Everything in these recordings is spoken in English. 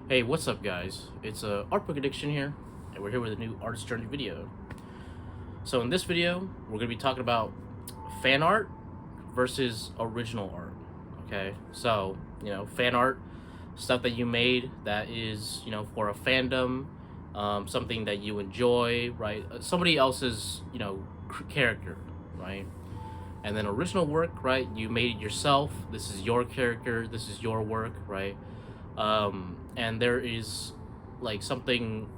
Hey, what's up, guys? It's Art Book Addiction here, and we're here with a new artist journey video. So in this video, we're gonna be talking about fan art versus original art. Okay, so fan art, stuff that you made that is for a fandom, something that you enjoy, right? Somebody else's character, right? And then original work, right? You made it yourself. This is your character. This is your work, right? And there is like something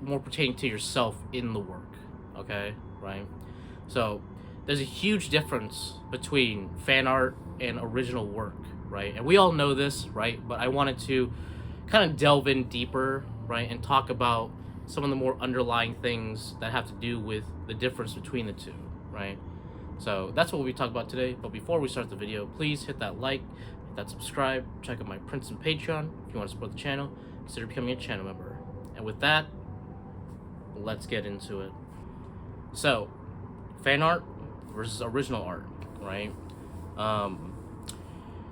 more pertaining to yourself in the work, okay, right? So there's a huge difference between fan art and original work, right? And we all know this, right? But I wanted to kind of delve in deeper, right, and talk about some of the more underlying things that have to do with the difference between the two, right? So that's what we'll be talking about today. But before we start the video, please hit that like, hit that subscribe, check out my prints and Patreon if you want to support the channel. Consider becoming a channel member. And with that, let's get into it. So, fan art versus original art, right?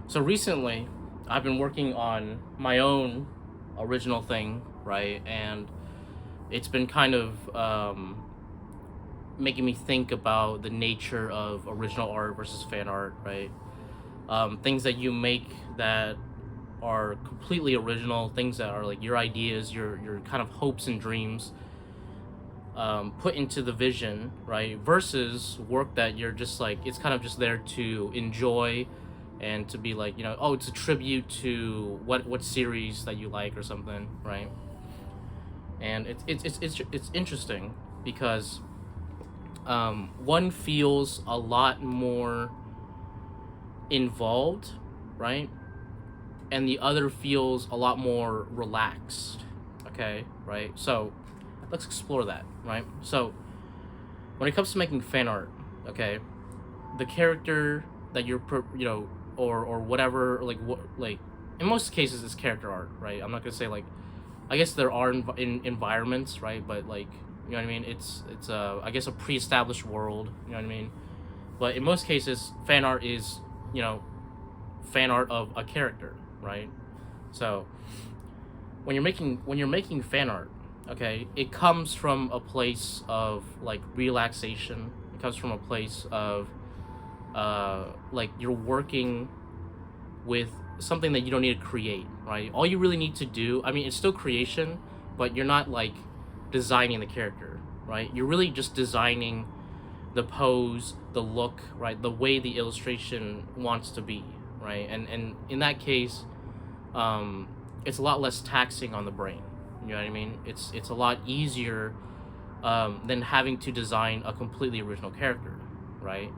So recently, I've been working on my own original thing, right? And it's been kind of making me think about the nature of original art versus fan art, right? Things that you make that are completely original, things that are like your ideas, your kind of hopes and dreams, put into the vision, right? Versus work that you're just like, it's kind of just there to enjoy and to be like, oh, it's a tribute to what series that you like or something, right? And it's interesting because one feels a lot more involved, right? And the other feels a lot more relaxed, okay, right? So let's explore that, right? So when it comes to making fan art, okay, the character that you're, or whatever, like in most cases it's character art, right? I'm not gonna say like, I guess there are environments, right? But like, you know what I mean? It's I guess a pre-established world, you know what I mean? But in most cases, fan art is, fan art of a character, right? So when you're making fan art, okay, it comes from a place of like relaxation. It comes from a place of like you're working with something that you don't need to create, right? All you really need to do, I mean, it's still creation, but you're not like designing the character, right? You're really just designing the pose, the look, right? The way the illustration wants to be, right? And in that case, it's a lot less taxing on the brain. You know what I mean? It's a lot easier than having to design a completely original character, right?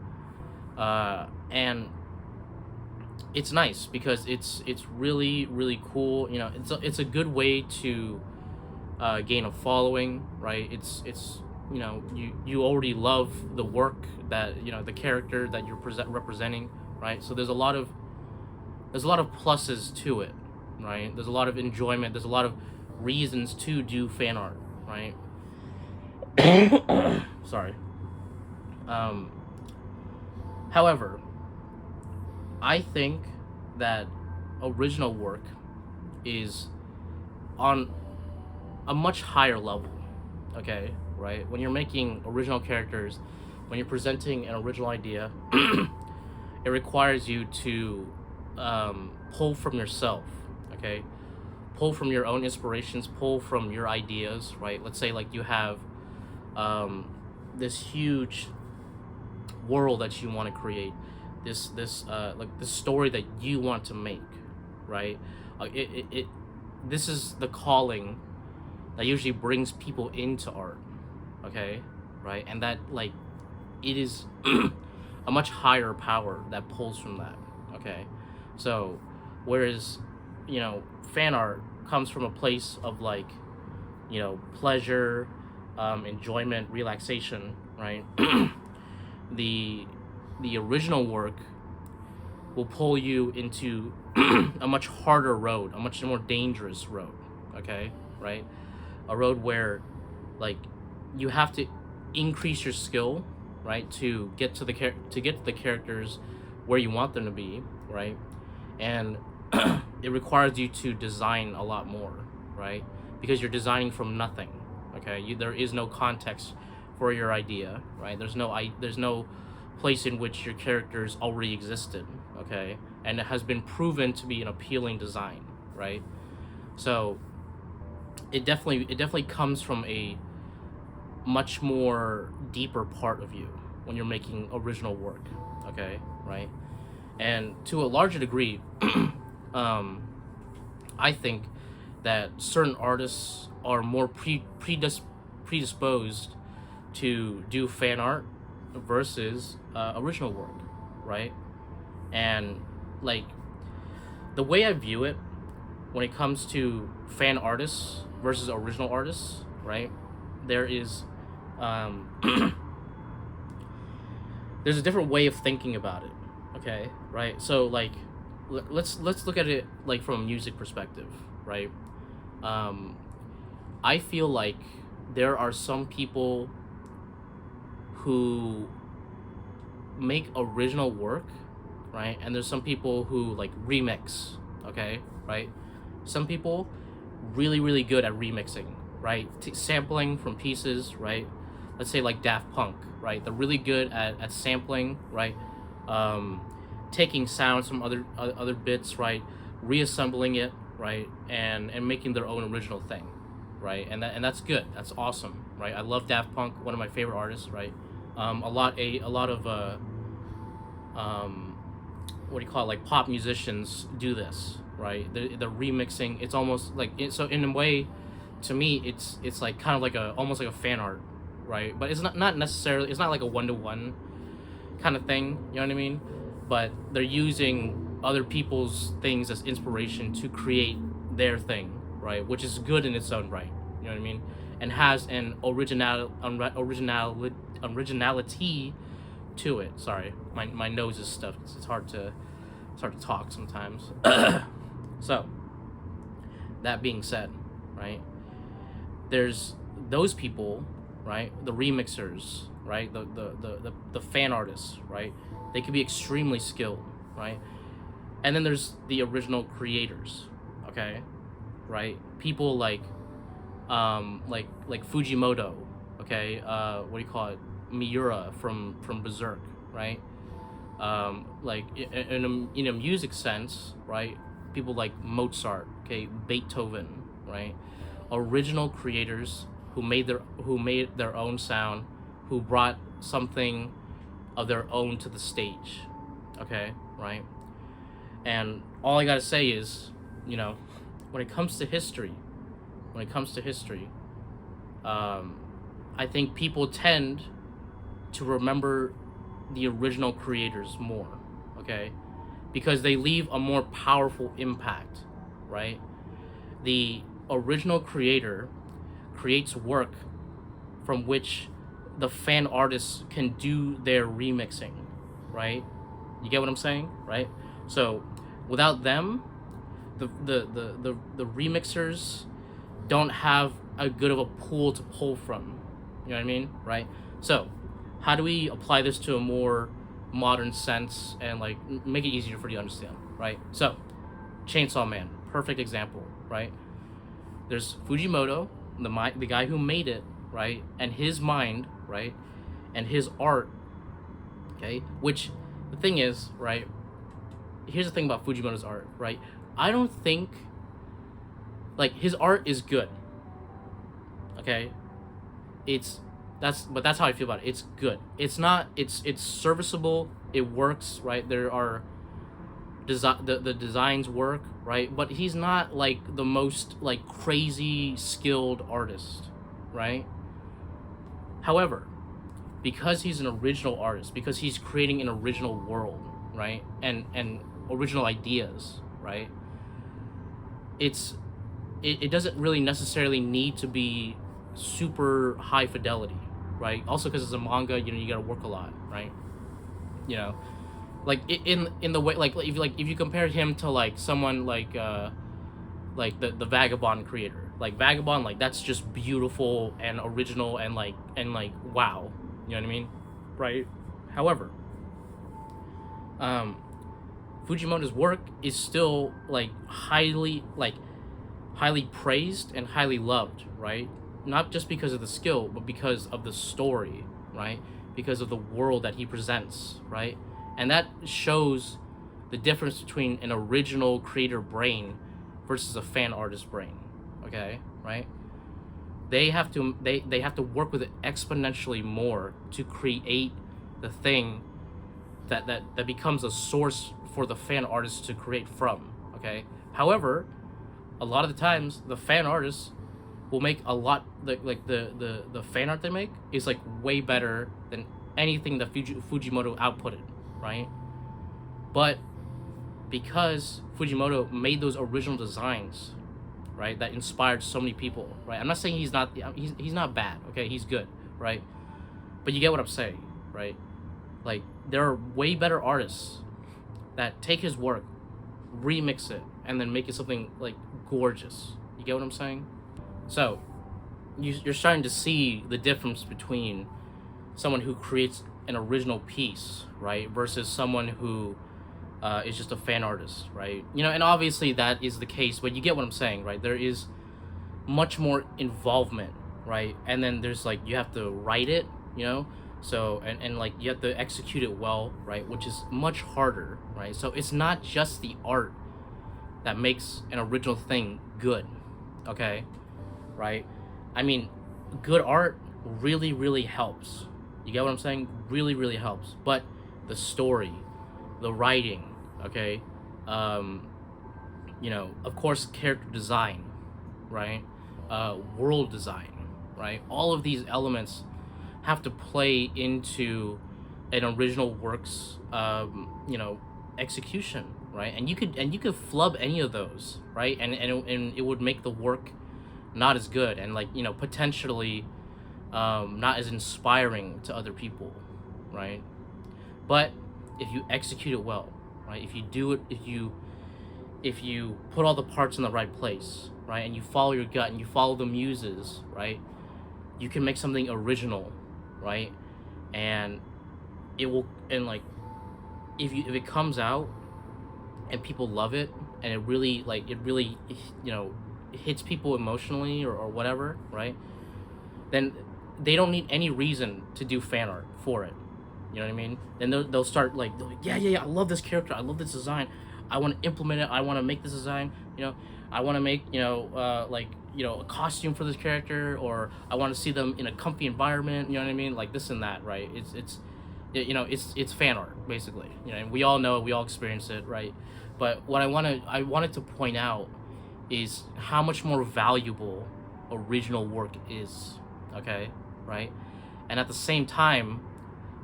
And it's nice because it's really cool. It's a good way to gain a following, right? It's you already love the work that the character that you're representing, right? So there's a lot of pluses to it, right? There's a lot of enjoyment. There's a lot of reasons to do fan art, right? Sorry. However, I think that original work is on a much higher level, okay, right? When you're making original characters, when you're presenting an original idea, it requires you to pull from yourself, okay? Pull from your own inspirations, pull from your ideas, right? Let's say like you have this huge world that you want to create, this story that you want to make, right? This is the calling that usually brings people into art, okay, right? And that like it is a much higher power that pulls from that, okay? So whereas fan art comes from a place of like pleasure, enjoyment, relaxation, right? the original work will pull you into a much harder road, a much more dangerous road, okay, right? A road where like you have to increase your skill, right, to get to the characters where you want them to be, right? And it requires you to design a lot more, right? Because you're designing from nothing. Okay, there is no context for your idea, right? There's no place in which your characters already existed, okay, and it has been proven to be an appealing design, right? So it definitely comes from a much more deeper part of you when you're making original work, okay, right? And to a larger degree, um, I think that certain artists are more predisposed to do fan art versus original work, right? And like the way I view it when it comes to fan artists versus original artists, right? There is um, there's a different way of thinking about it, okay, right? So like let's look at it like from a music perspective, right? um, I feel like there are some people who make original work, right? And there's some people who like remix, okay, right? Some people really good at remixing, right? Sampling from pieces, right? Let's say like Daft Punk, right? They're really good at sampling, right? Um, taking sounds from other bits, right? Reassembling it, right? And making their own original thing, right? And that's good. That's awesome, right? I love Daft Punk, one of my favorite artists, right? A lot of um, what do you call it? Like pop musicians do this, right? The remixing. It's almost like so in a way, to me, it's like kind of like a almost like a fan art, right? But it's not necessarily. It's not like a 1-to-1 kind of thing. You know what I mean? But they're using other people's things as inspiration to create their thing, right? Which is good in its own right. You know what I mean? And has an originality to it. Sorry, my nose is stuffed. It's hard to talk sometimes. So that being said, right? There's those people, right? The remixers, right? The fan artists, right? They can be extremely skilled, right? And then there's the original creators, okay? Right? People like Fujimoto, okay? What do you call it? Miura from Berserk, right? Like in a music sense, right? People like Mozart, okay, Beethoven, right? Original creators who made their own sound, who brought something of their own to the stage, okay, right? And all I gotta say is, you know, when it comes to history, I think people tend to remember the original creators more, okay? Because they leave a more powerful impact, right? The original creator creates work from which the fan artists can do their remixing, right? You get what I'm saying, right? So without them, the remixers don't have a good of a pool to pull from. You know what I mean, right? So how do we apply this to a more modern sense and like make it easier for you to understand, right? So Chainsaw Man, perfect example, right? There's Fujimoto, the guy who made it, right? And his mind, right? And his art, okay? Which the thing is, right? Here's the thing about Fujimoto's art, right? I don't think like his art is good. Okay? But that's how I feel about it. It's good. It's not it's serviceable. It works, right? There are the designs work, right? But he's not like the most like crazy skilled artist, right? However, because he's an original artist, because he's creating an original world, right? And original ideas, right? It doesn't really necessarily need to be super high fidelity, right? Also because it's a manga, you know, you gotta work a lot, right? You know, like in the way like if you compare him to like someone like the Vagabond creator, like Vagabond, like that's just beautiful and original and like wow, you know what I mean, right? However, Fujimoto's work is still like highly like highly praised and highly loved, right? Not just because of the skill, but because of the story, right? Because of the world that he presents, right? And that shows the difference between an original creator brain versus a fan artist brain, okay? Right? They have to work with it exponentially more to create the thing that becomes a source for the fan artist to create from, okay? However, a lot of the times the fan artists will make a lot, like the fan art they make is like way better than anything that Fujimoto outputted, right? But because Fujimoto made those original designs, right, that inspired so many people, right? I'm not saying he's not bad, okay? He's good, right? But you get what I'm saying, right? Like, there are way better artists that take his work, remix it, and then make it something like gorgeous. You get what I'm saying? So you're starting to see the difference between someone who creates an original piece, right, versus someone who is just a fan artist, right? You know, and obviously that is the case, but you get what I'm saying, right? There is much more involvement, right? And then there's like, you have to write it, you know, so and like you have to execute it well, right, which is much harder, right? So it's not just the art that makes an original thing good, okay, right? I mean, good art really helps. You get what I'm saying? Really helps. But the story, the writing, okay, you know, of course, character design, right, world design, right, all of these elements have to play into an original work's you know, execution, right? And you could flub any of those, right, and it would make the work not as good, and like, you know, potentially not as inspiring to other people, right? But if you execute it well, right, if you do it, if you put all the parts in the right place, right, and you follow your gut and you follow the muses, right, you can make something original, right? And it will, and like, if it comes out and people love it, and it really, you know, hits people emotionally, or whatever, right, then they don't need any reason to do fan art for it. You know what I mean? Then they'll start like, yeah, I love this character, I love this design, I want to implement it, I want to make this design, you know, I want to make, you know, like, you know, a costume for this character, or I want to see them in a comfy environment, you know what I mean, like this and that, right? It's you know, it's fan art basically, you know, and we all know it, we all experience it, right? But what I wanted to point out is how much more valuable original work is, okay, right? And at the same time,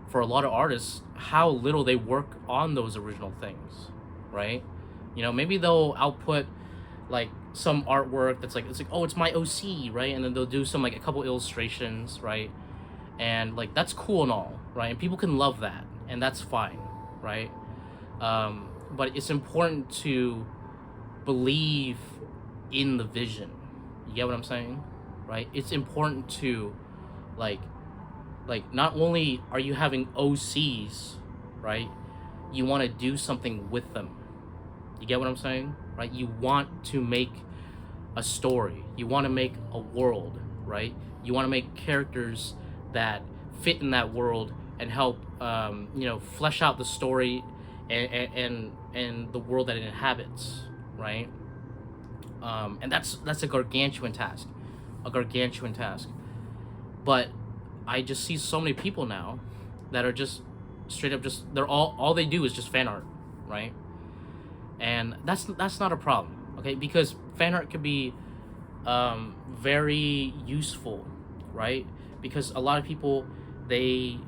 for a lot of artists, how little they work on those original things, right? You know, maybe they'll output like some artwork that's like, it's like, oh, it's my OC, right? And then they'll do some, like, a couple illustrations, right? And like, that's cool and all, right? And people can love that, and that's fine, right? But it's important to believe in the vision. You get what I'm saying, right? It's important to like not only are you having OCs, right, you want to do something with them. You get what I'm saying, right? You want to make a story, you want to make a world, right? You want to make characters that fit in that world and help you know, flesh out the story and the world that it inhabits, right? And that's a gargantuan task, but I just see so many people now that are just straight up, just, they're all they do is just fan art, right? And that's not a problem, okay? Because fan art could be very useful, right? Because a lot of people, they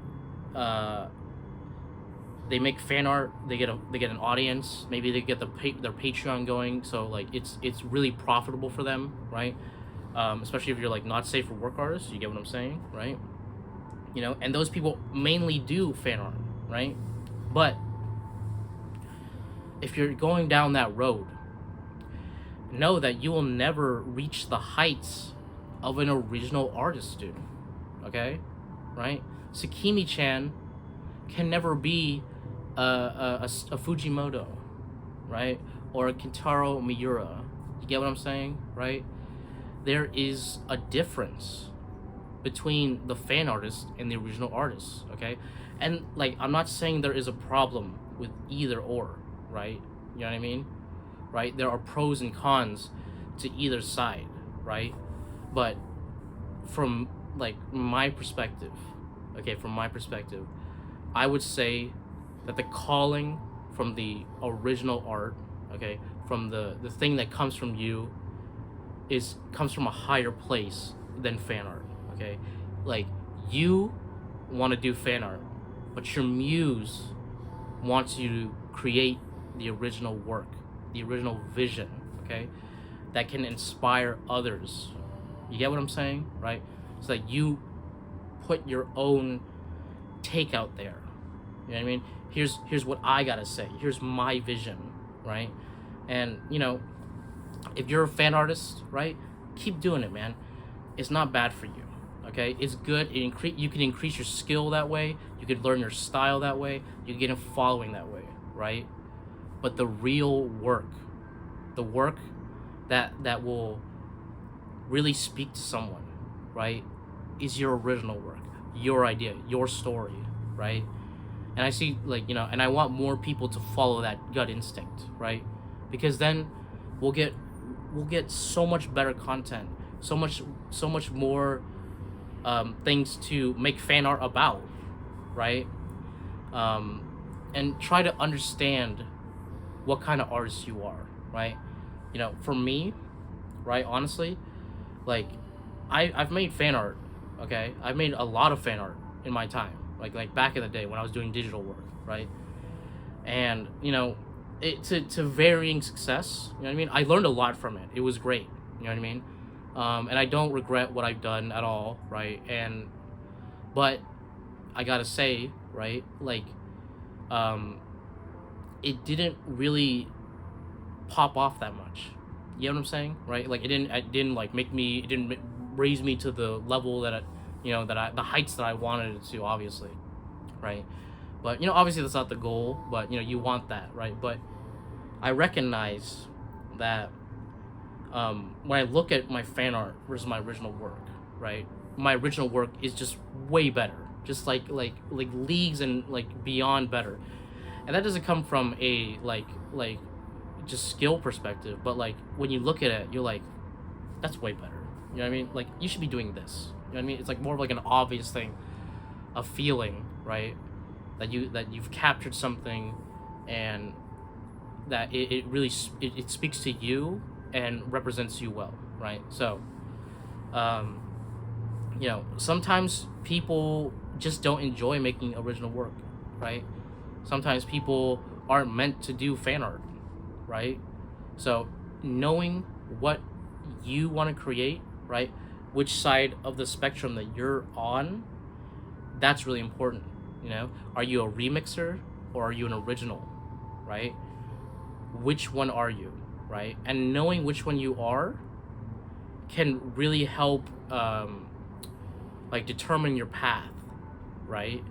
make fan art, they get an audience, maybe they get their Patreon going, so like it's really profitable for them, right? Especially if you're like not safe for work artists, you get what I'm saying, right? You know, and those people mainly do fan art, right? But if you're going down that road, know that you will never reach the heights of an original artist, dude. Okay, right? Sakimi-chan can never be a Fujimoto, right? Or a Kentaro Miura. You get what I'm saying, right? There is a difference between the fan artist and the original artist, okay? And like, I'm not saying there is a problem with either or, right? You know what I mean? Right? There are pros and cons to either side, right? But from like my perspective, okay, from my perspective, I would say that the calling from the original art, okay, from the thing that comes from you, comes from a higher place than fan art, okay? Like, you want to do fan art, but your muse wants you to create the original work, the original vision, okay, that can inspire others. You get what I'm saying, right? So that you put your own take out there. You know what I mean? Here's what I gotta say. Here's my vision, right? And if you're a fan artist, right, keep doing it, man. It's not bad for you. Okay, it's good. You can increase your skill that way. You can learn your style that way. You can get a following that way, right? But the real work, the work that will really speak to someone, right, is your original work, your idea, your story, right? And I see, like, and I want more people to follow that gut instinct, right? Because then we'll get so much better content, so much more things to make fan art about, right? And try to understand what kind of artist you are, right? For me, right, honestly, like, I've made fan art, okay? I've made a lot of fan art in my time, like back in the day when I was doing digital work, right? And it to varying success. You know what I mean? I learned a lot from it. It was great. You know what I mean? And I don't regret what I've done at all, right? But I gotta say, right, like, it didn't really pop off that much. You know what I'm saying, right? Like, it didn't like make me, it didn't raise me to the level that the heights that I wanted it to, obviously, right? But obviously that's not the goal. But you want that, right? But I recognize that when I look at my fan art versus my original work, right? My original work is just way better, just like leagues and like beyond better, and that doesn't come from a like just skill perspective, but like when you look at it, you're like, that's way better. You know what I mean? Like, you should be doing this. You know what I mean? It's like more of like an obvious thing, a feeling, right? That you've captured something, and that it really speaks to you and represents you well, right? So, sometimes people just don't enjoy making original work, right? Sometimes people aren't meant to do fan art, right? So, knowing what you want to create, right, which side of the spectrum that you're on, that's really important. Are you a remixer or are you an original, right? Which one are you, right? And knowing which one you are can really help like determine your path, right?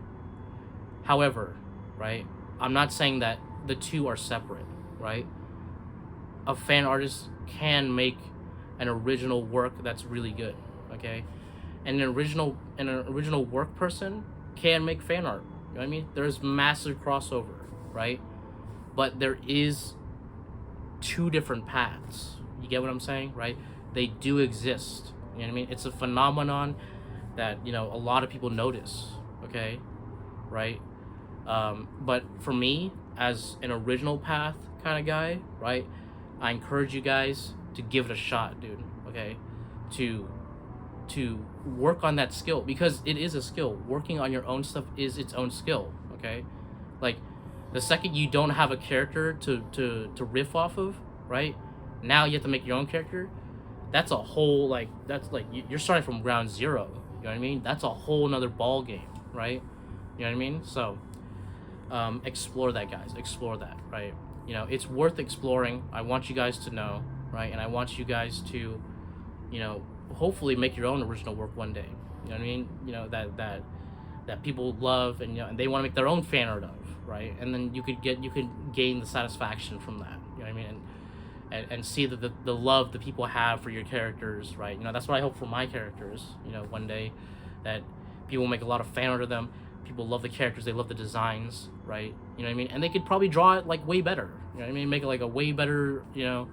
However, right, I'm not saying that the two are separate, right? A fan artist can make an original work that's really good, okay? And an original work person can make fan art. You know what I mean? There's massive crossover, right? But there is two different paths. You get what I'm saying, right? They do exist. You know what I mean? It's a phenomenon that a lot of people notice, okay, right? But for me, as an original path kind of guy, right, I encourage you guys to give it a shot, dude. Okay, to work on that skill, because it is a skill. Working on your own stuff is its own skill. Okay, like, the second you don't have a character to riff off of, right, now you have to make your own character. That's a whole, like, you're starting from ground zero. You know what I mean? That's a whole nother ball game, right? You know what I mean? So explore that, guys. Explore that, right? It's worth exploring. I want you guys to know, right? And I want you guys to hopefully make your own original work one day. You know what I mean? That people love, and and they want to make their own fan art of, right? And then you could gain the satisfaction from that. You know what I mean? and see the love that people have for your characters, right? You know, that's what I hope for my characters, you know, one day, that people make a lot of fan art of them. People love the characters, they love the designs, right? You know what I mean? And they could probably draw it like way better. You know what I mean? Make it like a way better, you know,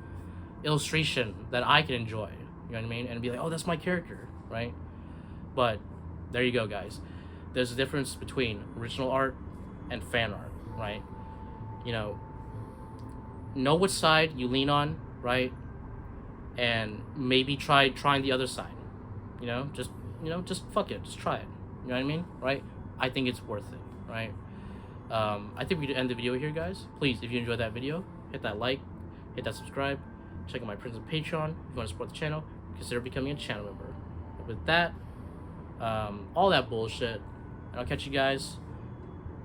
illustration that I can enjoy. You know what I mean? And be like, oh, that's my character, right? But there you go, guys. There's a difference between original art and fan art, right? You know which side you lean on, right? And maybe trying the other side. Just fuck it, just try it. You know what I mean, right? I think it's worth it, right? I think we could end the video here, guys. Please, if you enjoyed that video, hit that like, hit that subscribe, check out my friends on Patreon. If you want to support the channel, consider becoming a channel member. With that, all that bullshit, and I'll catch you guys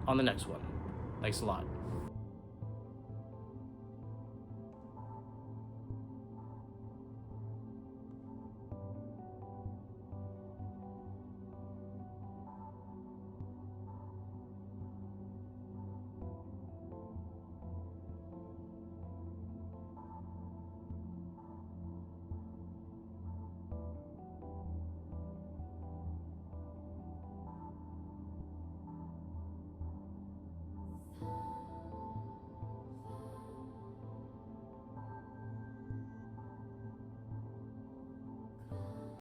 on the next one. Thanks a lot.